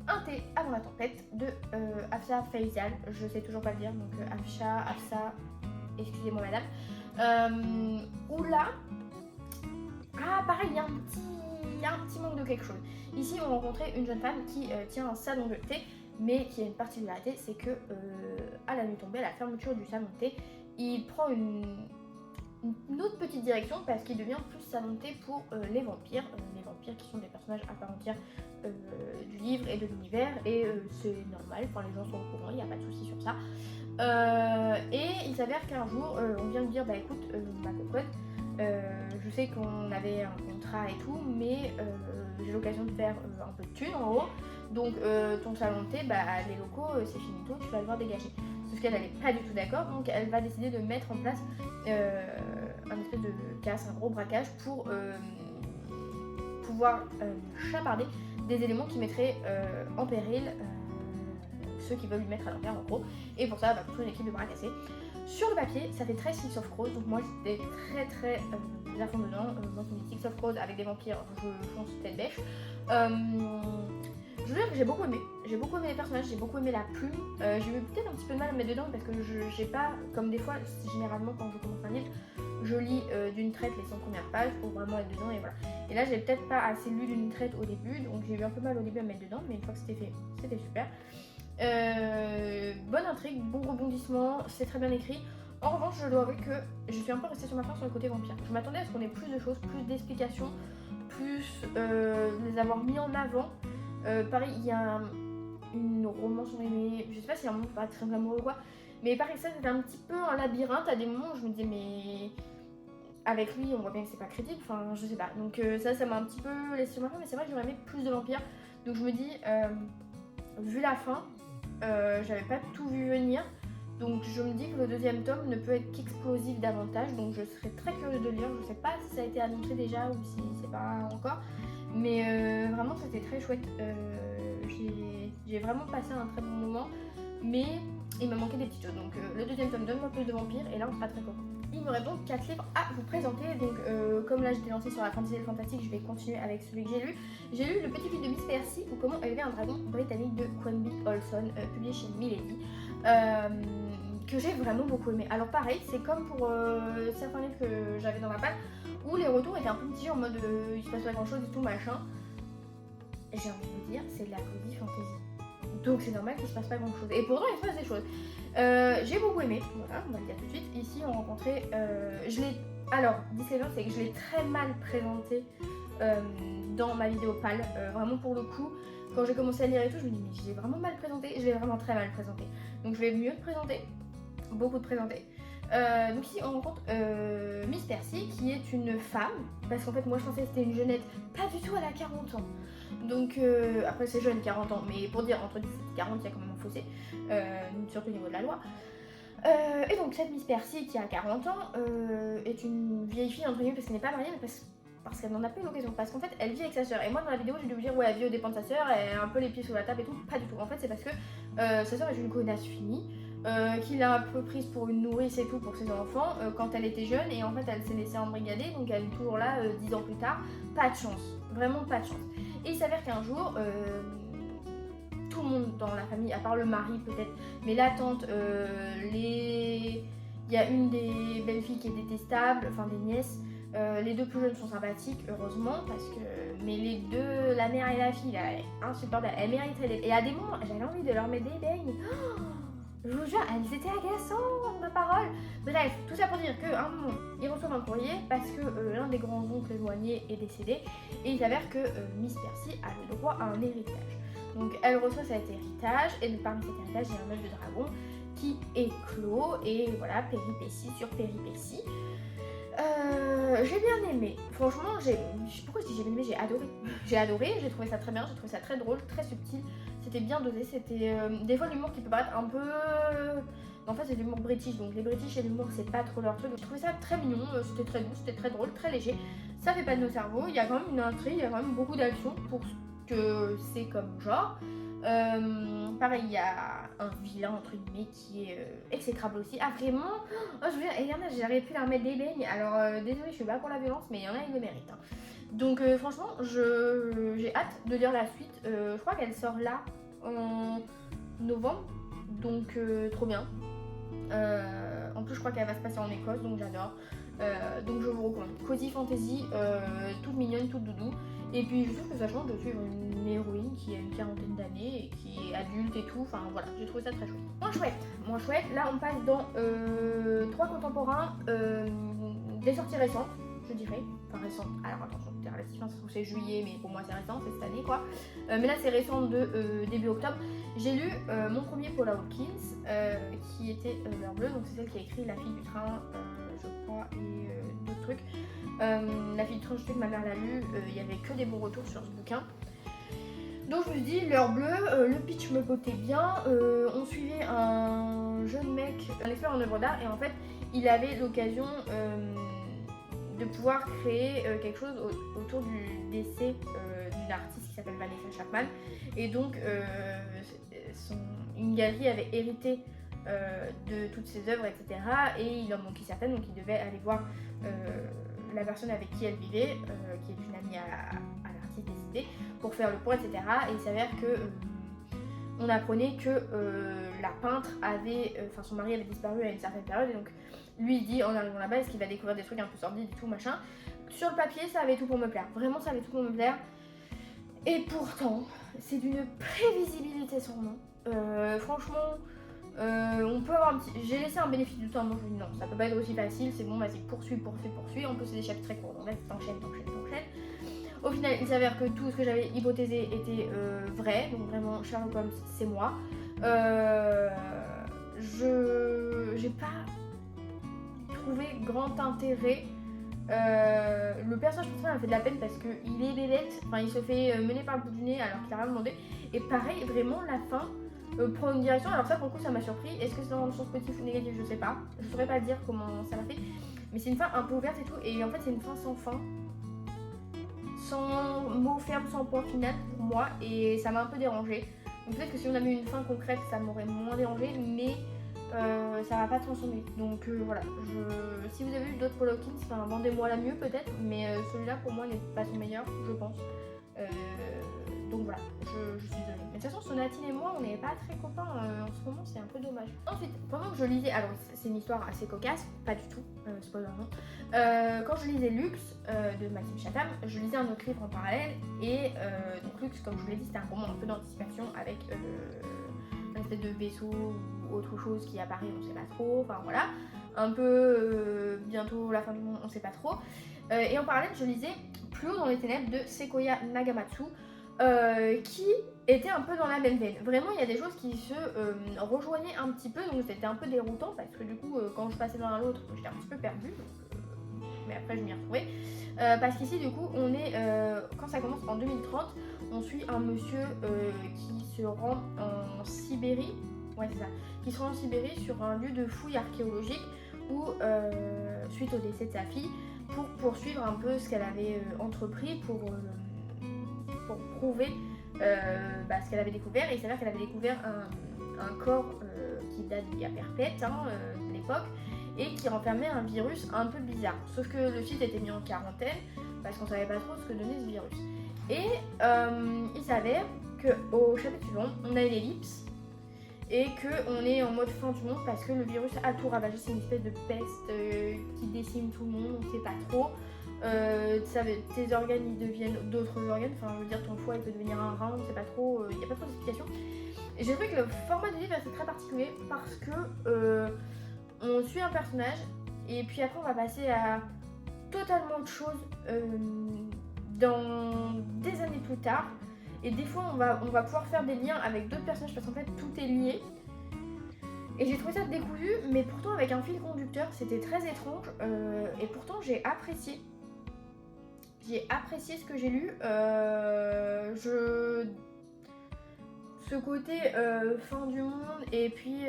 Un thé avant la tempête de Afsa Faisal, je sais toujours pas le dire, donc Afsa, excusez-moi madame. Où là, pareil, il y a un petit manque de quelque chose. Ici on rencontrait une jeune femme qui tient un salon de thé, mais qui a une particularité, c'est que à la nuit tombée, à la fermeture du salon de thé, il prend une autre petite direction, parce qu'il devient plus salon de thé pour les vampires qui sont des personnages à part entière du livre et de l'univers, et c'est normal, enfin les gens sont au courant, il n'y a pas de souci sur ça. Et il s'avère qu'un jour on vient me dire bah écoute ma cocotte, je sais qu'on avait un contrat et tout, mais j'ai l'occasion de faire un peu de thunes en haut, donc ton salon de thé, les locaux c'est finito, tu vas devoir dégager. Sauf qu'elle n'est pas du tout d'accord, donc elle va décider de mettre en place un espèce de casse, un gros braquage pour pouvoir chaparder des éléments qui mettraient en péril ceux qui veulent lui mettre à l'envers en gros. Et pour ça, elle va construire une équipe de bras cassés. Sur le papier, ça fait très Six of Crows, donc moi j'étais très à fond dedans. Moi qui me dis Six of Crows avec des vampires, je fonce tête bêche. Je veux dire que j'ai beaucoup aimé les personnages, j'ai beaucoup aimé la plume. J'ai eu peut-être un petit peu de mal à me mettre dedans parce que j'ai pas, comme des fois, généralement quand je commence un livre, je lis d'une traite les 100 premières pages pour vraiment être dedans et voilà. Et là j'ai peut-être pas assez lu d'une traite au début, donc j'ai eu un peu mal au début à me mettre dedans, mais une fois que c'était fait, c'était super. Bonne intrigue, bon rebondissement, c'est très bien écrit. En revanche, je dois avouer que je suis un peu restée sur ma fin sur le côté vampire. Je m'attendais à ce qu'on ait plus de choses, plus d'explications, plus les avoir mis en avant. Pareil, il y a une romance, je sais pas si c'est un monde pas très amoureux ou quoi, mais pareil, ça c'était un petit peu un labyrinthe. À des moments où je me disais, mais avec lui, on voit bien que c'est pas crédible, enfin je sais pas. Donc ça m'a un petit peu laissé sur ma fin, mais c'est vrai que j'aurais aimé plus de vampires. Donc je me dis, vu la fin, j'avais pas tout vu venir. Donc je me dis que le deuxième tome ne peut être qu'explosif davantage, donc je serais très curieuse de lire. Je sais pas si ça a été annoncé déjà ou si c'est pas encore, mais vraiment c'était très chouette. J'ai vraiment passé un très bon moment, mais il m'a manqué des petites choses. Donc le deuxième tome donne-moi plus de vampires et là on sera très content. Il me reste donc 4 livres à vous présenter. Donc comme là j'étais lancée sur la fantasy et le fantastique, je vais continuer avec celui que j'ai lu. J'ai lu Le Petit Fils de Miss Percy ou Comment élever un dragon britannique de Quenby Olson, publié chez Milady. Que j'ai vraiment beaucoup aimé. Alors pareil, c'est comme pour certains livres que j'avais dans ma palle, où les retours étaient un peu mitigés en mode il se passe pas grand chose et tout machin. J'ai envie de vous dire, c'est de la comédie fantasy. Donc c'est normal qu'il se passe pas grand chose. Et pourtant il se passe des choses. J'ai beaucoup aimé, voilà, on va le dire tout de suite. Ici on rencontrait, alors, disclaimer, c'est que je l'ai très mal présenté dans ma vidéo pâle. Vraiment pour le coup, quand j'ai commencé à lire et tout, je me dis mais je l'ai vraiment mal présenté, je l'ai vraiment très mal présenté. Donc je vais mieux te présenter, beaucoup te présenter. Donc ici on rencontre Miss Percy qui est une femme, parce qu'en fait moi je pensais que c'était une jeunette, pas du tout, elle a 40 ans. Donc après c'est jeune 40 ans, mais pour dire entre 17 et 40 il y a quand même un fossé, surtout au niveau de la loi. Et donc cette Miss Percy qui a 40 ans est une vieille fille entre guillemets parce qu'elle n'est pas mariée, mais parce qu'elle n'en a pas eu l'occasion, parce qu'en fait elle vit avec sa sœur. Et moi dans la vidéo j'ai dû vous dire ouais elle vit aux dépens de sa sœur, elle a un peu les pieds sous la table et tout, pas du tout. En fait c'est parce que sa sœur est une connasse finie, qu'il a un peu prise pour une nourrice et tout pour ses enfants quand elle était jeune, et en fait elle s'est laissée embrigader, donc elle est toujours là 10 ans plus tard. Pas de chance, vraiment pas de chance. Et il s'avère qu'un jour tout le monde dans la famille, à part le mari peut-être, mais la tante, il y a une des belles-filles qui est détestable, enfin des nièces. Les deux plus jeunes sont sympathiques, heureusement, parce que. Mais les deux, la mère et la fille, là, insupportables, elles mériteraient d'être. Et à des moments, j'avais envie de leur mettre des beignes. Oh, je vous jure, elles étaient agaçantes, ma parole. Bref, tout ça pour dire qu'à un moment, ils reçoivent un courrier parce que l'un des grands-oncles éloignés est décédé. Et il s'avère que Miss Percy a le droit à un héritage. Donc elle reçoit cet héritage, et parmi cet héritage, il y a un œuf de dragon qui éclot, et voilà, péripétie sur péripétie. J'ai bien aimé, franchement, pourquoi je dis j'ai bien aimé, j'ai adoré, j'ai trouvé ça très bien, j'ai trouvé ça très drôle, très subtil, c'était bien dosé, c'était des fois l'humour qui peut paraître un peu... En fait c'est de l'humour british, donc les british et l'humour c'est pas trop leur truc, donc je trouvais ça très mignon, c'était très doux, c'était très drôle, très léger, ça fait pas de nos cerveaux, il y a quand même une intrigue, il y a quand même beaucoup d'action pour ce que c'est comme genre. Pareil, il y a un vilain entre guillemets qui est exécrable aussi. Ah vraiment, oh, je veux dire, il y en a, j'aurais pu leur mettre des beignes. Alors désolée, je suis pas pour la violence, mais il y en a, ils le méritent. Hein. Donc franchement, j'ai hâte de lire la suite. Je crois qu'elle sort là en novembre, donc trop bien. En plus, je crois qu'elle va se passer en Écosse, donc j'adore. Donc je vous recommande. Cozy Fantasy, toute mignonne, toute doudou. Et puis je trouve que ça change de suivre une héroïne qui a une quarantaine d'années et qui est adulte et tout. Enfin voilà, j'ai trouvé ça très chouette. Moins chouette. Là on passe dans 3 contemporains, des sorties récentes, je dirais. Enfin récentes. Alors attention, c'est relatif, c'est juillet, mais pour moi c'est récent, c'est cette année quoi. Mais là c'est récent de début octobre. J'ai lu mon premier Paula Hawkins, qui était L'heure bleue, donc c'est celle qui a écrit La fille du train, je crois, et d'autres trucs. La fille du train, je sais que ma mère l'a lu, il y avait que des bons retours sur ce bouquin. Donc je me suis dit, L'heure bleue, le pitch me bottait bien. On suivait un jeune mec, un expert en œuvre d'art, et en fait il avait l'occasion de pouvoir créer quelque chose autour du décès d'une artiste qui s'appelle Vanessa Chapman. Et donc, une galerie avait hérité de toutes ses œuvres, etc. Et il en manquait certaines, donc il devait aller voir la personne avec qui elle vivait, qui est une amie à l'artiste décédé, pour faire le point, etc. Et il s'avère que on apprenait que la peintre avait, son mari avait disparu à une certaine période, et donc lui il dit en arrivant là-bas, est-ce qu'il va découvrir des trucs un peu sordides et tout machin. Sur le papier, ça avait tout pour me plaire, vraiment ça avait tout pour me plaire. Et pourtant, c'est d'une prévisibilité sans nom. Franchement, on peut avoir un petit... J'ai laissé un bénéfice du temps, moi je me dis non, ça peut pas être aussi facile, c'est bon, vas-y, poursuis. En plus, c'est des chapitres très courts, donc là, t'enchaînes. Au final, il s'avère que tout ce que j'avais hypothézé était vrai, donc vraiment, Sherlock Holmes, c'est moi. J'ai pas trouvé grand intérêt. Le personnage principal m'a fait de la peine parce qu'il est bébête, il se fait mener par le bout du nez alors qu'il a rien demandé. Et pareil, vraiment, la fin prend une direction. Alors ça, pour le coup, ça m'a surpris. Est-ce que c'est dans le sens positif ou négatif? Je sais pas. Je saurais pas dire comment ça m'a fait. Mais c'est une fin un peu ouverte et tout. Et en fait, c'est une fin sans fin. Sans mot ferme, sans point final pour moi. Et ça m'a un peu dérangé. Donc peut-être que si on avait une fin concrète, ça m'aurait moins dérangé. Mais ça m'a pas transformé. Donc voilà. Si vous avez vu d'autres Paul Hawkins, vendez-moi la mieux peut-être. Mais celui-là, pour moi, n'est pas son meilleur, je pense. Donc voilà, je suis désolée. Mais de toute façon, Sonatine et moi, on n'est pas très copains en ce moment, c'est un peu dommage. Ensuite, pendant que je lisais, alors c'est une histoire assez cocasse, pas du tout, spoiler non. Quand je lisais Lux de Maxime Chatham, je lisais un autre livre en parallèle. Et donc Lux, comme je vous l'ai dit, c'était un roman un peu d'anticipation avec un espèce de vaisseau ou autre chose qui apparaît, on sait pas trop, enfin voilà. Un peu bientôt la fin du monde, on sait pas trop. Et en parallèle, je lisais Plus haut dans les ténèbres de Sequoia Nagamatsu, qui était un peu dans la même veine. Vraiment, il y a des choses qui se rejoignaient un petit peu, donc c'était un peu déroutant parce que du coup, quand je passais l'un à l'autre, j'étais un petit peu perdue. Mais après, je m'y retrouvais. Parce qu'ici, du coup, on est, quand ça commence en 2030, on suit un monsieur qui se rend en Sibérie. Ouais, c'est ça. Qui se rend en Sibérie sur un lieu de fouille archéologique où, suite au décès de sa fille, pour poursuivre un peu ce qu'elle avait entrepris pour prouver ce qu'elle avait découvert. Et il s'avère qu'elle avait découvert un corps qui date d'il y a perpète, de l'époque, et qui renfermait un virus un peu bizarre. Sauf que le site était mis en quarantaine parce qu'on savait pas trop ce que donnait ce virus. Et il s'avère qu'au chapitre suivant, on a une ellipse et qu'on est en mode fin du monde parce que le virus a tout ravagé. C'est une espèce de peste qui décime tout le monde, on sait pas trop. Tes organes ils deviennent d'autres organes, enfin je veux dire ton foie il peut devenir un rein, on sait pas trop, il n'y a pas trop d'explications. Et j'ai trouvé que le format du livre était très particulier parce que on suit un personnage et puis après on va passer à totalement autre chose dans des années plus tard. Et des fois on va pouvoir faire des liens avec d'autres personnages parce qu'en fait tout est lié. Et j'ai trouvé ça décousu, mais pourtant avec un fil conducteur, c'était très étrange. Et pourtant j'ai apprécié ce que j'ai lu. Ce côté fin du monde et puis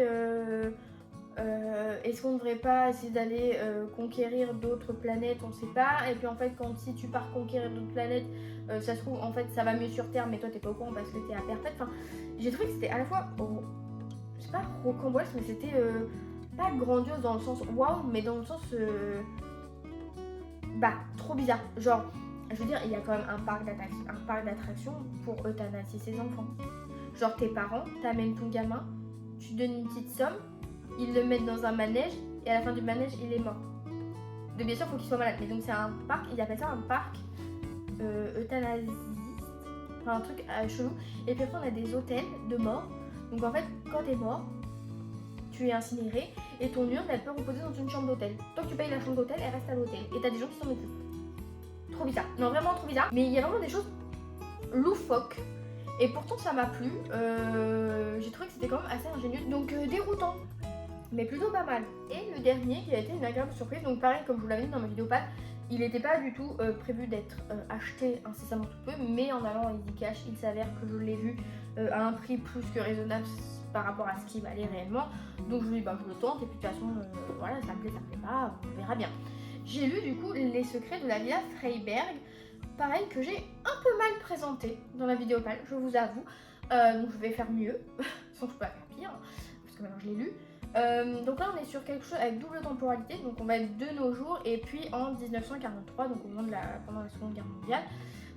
est-ce qu'on ne devrait pas essayer d'aller conquérir d'autres planètes, on sait pas. Et puis en fait si tu pars conquérir d'autres planètes, ça se trouve en fait ça va mieux sur Terre mais toi t'es pas au courant parce que t'es à perpète. Enfin, j'ai trouvé que c'était à la fois c'est pas rocambolesque mais c'était pas grandiose dans le sens waouh, mais dans le sens trop bizarre. Genre je veux dire, il y a quand même un parc d'attractions pour euthanasier ses enfants. Genre tes parents t'amènent ton gamin, tu donnes une petite somme, ils le mettent dans un manège et à la fin du manège il est mort. Donc bien sûr il faut qu'il soit malade. Mais donc c'est un parc, ils appellent ça un parc euthanasiste, enfin un truc chelou. Et puis après on a des hôtels de mort. Donc en fait quand t'es mort, tu es incinéré et ton urne elle peut reposer dans une chambre d'hôtel. Toi tu payes la chambre d'hôtel, elle reste à l'hôtel et t'as des gens qui s'en occupent. Trop bizarre, non vraiment trop bizarre. Mais il y a vraiment des choses loufoques. Et pourtant ça m'a plu, j'ai trouvé que c'était quand même assez ingénieux, donc déroutant, mais plutôt pas mal. Et le dernier qui a été une agréable surprise, donc pareil comme je vous l'avais dit dans ma vidéo pâle, il n'était pas du tout prévu d'être acheté incessamment tout peu, mais en allant à Easy Cash, il s'avère que je l'ai vu à un prix plus que raisonnable par rapport à ce qu'il valait réellement. Donc je me dis je le tente et puis de toute façon voilà, ça me plaît pas, on verra bien. J'ai lu du coup Les secrets de la villa Freyberg. pareil, que j'ai un peu mal présenté dans la vidéo pâle, je vous avoue. Donc je vais faire mieux, sinon je peux pas faire pire, parce que maintenant je l'ai lu. Donc là on est sur quelque chose avec double temporalité, donc on va être de nos jours et puis en 1943, donc au moment de pendant la Seconde Guerre mondiale.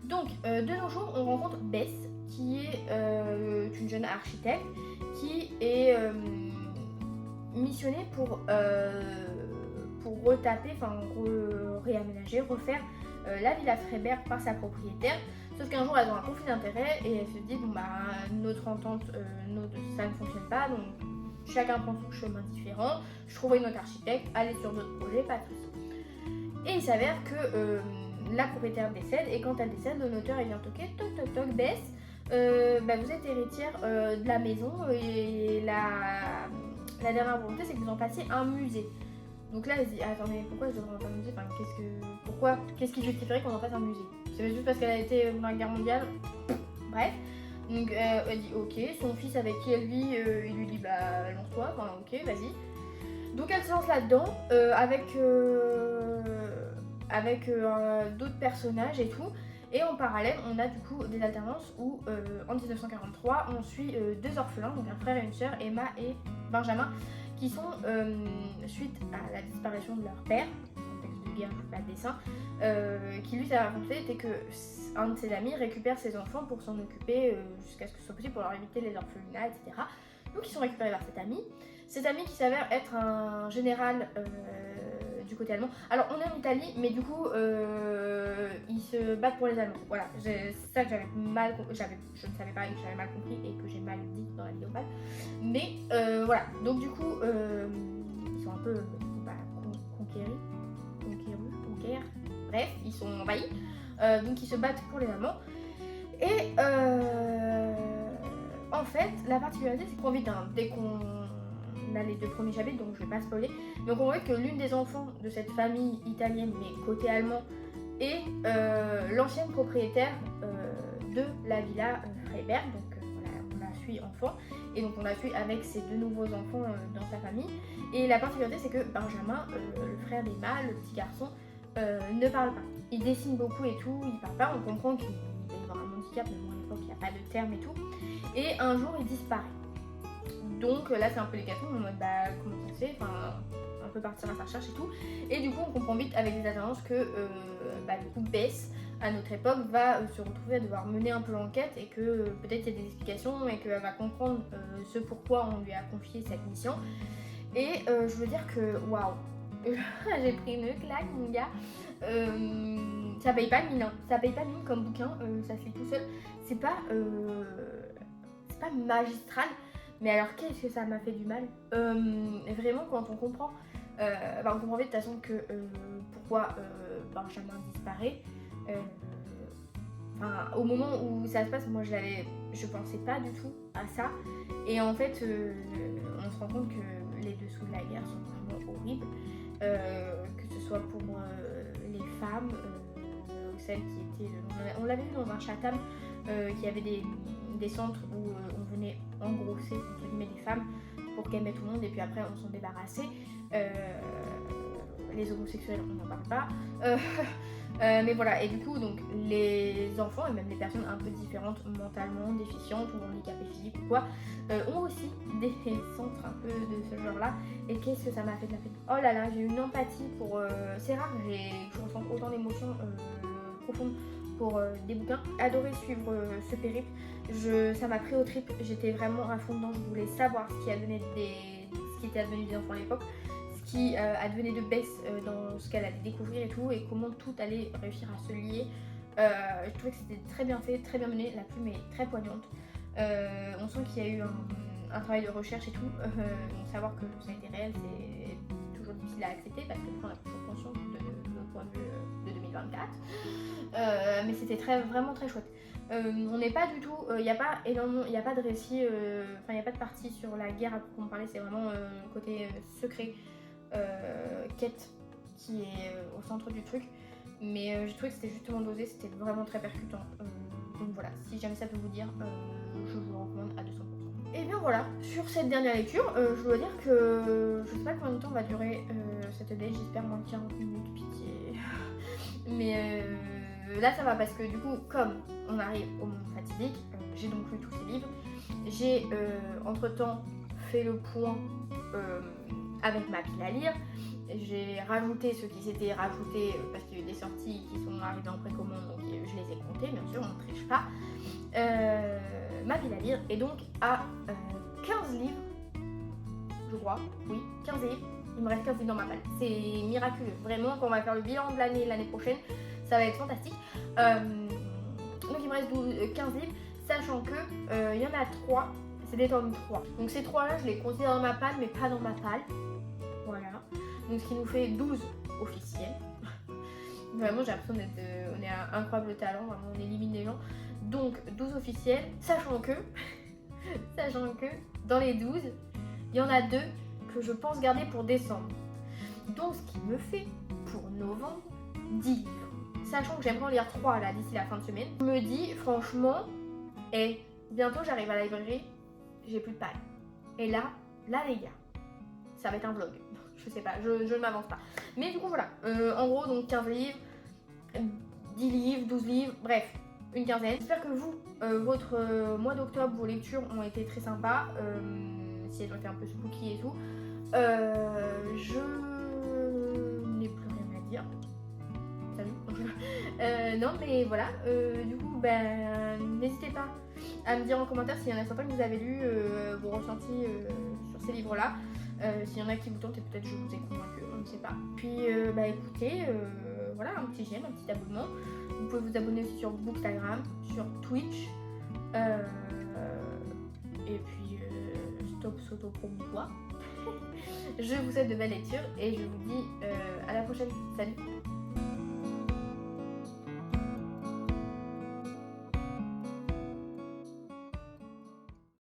Donc de nos jours on rencontre Bess, qui est une jeune architecte qui est missionnée pour retaper, enfin réaménager, refaire la Villa Freiberg par sa propriétaire. Sauf qu'un jour elles ont un conflit d'intérêts et elles se disent bon bah notre entente, ça ne fonctionne pas, donc chacun prend son chemin différent, je trouverai une autre architecte, aller sur d'autres projets, pas de soucis. Et il s'avère que la propriétaire décède, et quand elle décède, le notaire il vient toquer, toc toc toc, Bess, vous êtes héritière de la maison, et la dernière volonté c'est que vous en fassiez un musée. Donc là elle se dit attendez, pourquoi je devrais en faire un musée, enfin, qu'est-ce qui justifierait qu'on en fasse un musée? C'est juste parce qu'elle a été dans la guerre mondiale? Bref. Donc elle dit ok, son fils avec qui elle vit, il lui dit bah lance-toi, enfin ok vas-y. Donc elle se lance là-dedans avec d'autres personnages et tout. Et en parallèle on a du coup des alternances où en 1943 on suit deux orphelins, donc un frère et une sœur, Emma et Benjamin, qui sont suite à la disparition de leur père, contexte de guerre, pas de dessin, qui lui s'est raconté était que un de ses amis récupère ses enfants pour s'en occuper jusqu'à ce que ce soit possible pour leur éviter les orphelinats, etc. Donc ils sont récupérés par cet ami qui s'avère être un général du côté allemand. Alors on est en Italie, mais du coup ils se battent pour les Allemands. Voilà, c'est ça que je ne savais pas et que j'avais mal compris et que j'ai mal dit dans la vidéo pâle. Mais voilà, donc du coup ils sont un peu conquérus, bref, ils sont envahis. Donc ils se battent pour les Allemands. Et en fait, la particularité c'est qu'on vit dès qu'on a les deux premiers chapitres, donc je vais pas spoiler. Donc on voit que l'une des enfants de cette famille italienne, mais côté allemand, est l'ancienne propriétaire de la villa Freiberg. Donc voilà, on la suit enfant. Et donc on la suit avec ses deux nouveaux enfants dans sa famille. Et la particularité c'est que Benjamin, le frère d'Emma, le petit garçon, ne parle pas. Il dessine beaucoup et tout, il parle pas, on comprend qu'il doit avoir un handicap, mais bon à l'époque il n'y a pas de terme et tout. Et un jour il disparaît. Donc là c'est un peu l'hécatombe, en mode bah comment ça se fait, enfin un peu partir à sa recherche et tout. Et du coup on comprend vite avec les alternances que du coup Bess à notre époque va se retrouver à devoir mener un peu l'enquête et que peut-être il y a des explications et qu'elle va comprendre ce pourquoi on lui a confié cette mission. Et je veux dire que waouh, j'ai pris une claque mon gars. Ça paye pas de mine, hein. Ça paye pas de mine comme bouquin, ça se lit tout seul. C'est pas magistral, mais alors qu'est-ce que ça m'a fait du mal. Vraiment quand on comprend, on comprend vite de toute façon que pourquoi Benjamin disparaît. Au moment où ça se passe, moi je pensais pas du tout à ça. Et en fait, on se rend compte que les dessous de la guerre sont vraiment horribles. Que ce soit pour les femmes, celles qui étaient... On l'avait vu dans un Chatham, qui avait des centres où on venait engrosser entre guillemets des femmes pour qu'elles mettent tout le monde et puis après on s'en débarrassait. Les homosexuels on n'en parle pas. Mais voilà, et du coup donc les enfants et même les personnes un peu différentes mentalement, déficientes ou handicapées physiques ou quoi, ont aussi des centres un peu de ce genre là. Et qu'est-ce que ça m'a fait de la peine. Oh là là, j'ai eu une empathie pour... c'est rare que je ressens autant d'émotions profondes pour des bouquins. Adoré suivre ce périple, ça m'a pris au trip, j'étais vraiment à fond dedans, je voulais savoir ce qui était advenu des enfants à l'époque, ce qui advenait de Bess dans ce qu'elle allait découvrir et tout, et comment tout allait réussir à se lier. Je trouvais que c'était très bien fait, très bien mené, la plume est très poignante. On sent qu'il y a eu un travail de recherche et tout, donc savoir que ça a été réel c'est toujours difficile à accepter parce que on a toujours conscience de notre point de vue de 2024, mais c'était vraiment très chouette. On n'est pas du tout, il n'y a pas énormément, il n'y a pas de récit, il n'y a pas de partie sur la guerre à proprement parler, c'est vraiment le côté secret, quête qui est au centre du truc. Mais j'ai trouvé que c'était justement dosé, c'était vraiment très percutant. Donc voilà, si jamais ça peut vous dire, je vous le recommande à 200%. Et bien voilà, sur cette dernière lecture, je dois dire que je sais pas combien de temps va durer cette date, j'espère moins de 40 minutes, pitié. Mais là ça va parce que du coup, comme on arrive au monde fatidique, j'ai donc lu tous ces livres. J'ai entre temps fait le point avec ma pile à lire. J'ai rajouté ceux qui s'étaient rajoutés parce qu'il y a eu des sorties qui sont arrivées en précommande, donc je les ai comptés, bien sûr, on ne triche pas. Ma pile à lire est donc à 15 livres, je crois, oui, 15 livres. Il me reste 15 livres dans ma palle. C'est miraculeux, vraiment, quand on va faire le bilan de l'année prochaine, ça va être fantastique. Donc il me reste 15 livres, sachant que il y en a 3, c'est des tomes 3. Donc ces 3-là, je les considère dans ma palle, mais pas dans ma palle. Voilà. Donc ce qui nous fait 12 officiels. Vraiment, j'ai l'impression on est à incroyable talent, vraiment, on élimine les gens. Donc 12 officiels, sachant que dans les 12, il y en a 2 que je pense garder pour décembre. Donc ce qui me fait pour novembre 10 livres. Sachant que j'aimerais en lire 3 là d'ici la fin de semaine. Je me dis franchement, bientôt j'arrive à la librairie, j'ai plus de palle. Et là les gars, ça va être un vlog. Je sais pas, je ne m'avance pas. Mais du coup voilà, en gros donc 15 livres, 10 livres, 12 livres, bref, une quinzaine. J'espère que vous, votre mois d'octobre, vos lectures ont été très sympas. Si elles ont été un peu spooky et tout. Je n'ai plus rien à dire. Salut. Non mais voilà, du coup n'hésitez pas à me dire en commentaire s'il y en a certains que vous avez lu, vos ressentis sur ces livres là, s'il y en a qui vous tentent et peut-être je vous ai convaincu, on ne sait pas. Puis écoutez, voilà, un petit j'aime, un petit abonnement. Vous pouvez vous abonner aussi sur Bookstagram, sur Twitch, et puis stop s'auto-promouvoir. Je vous souhaite de belles lectures et je vous dis à la prochaine. Salut.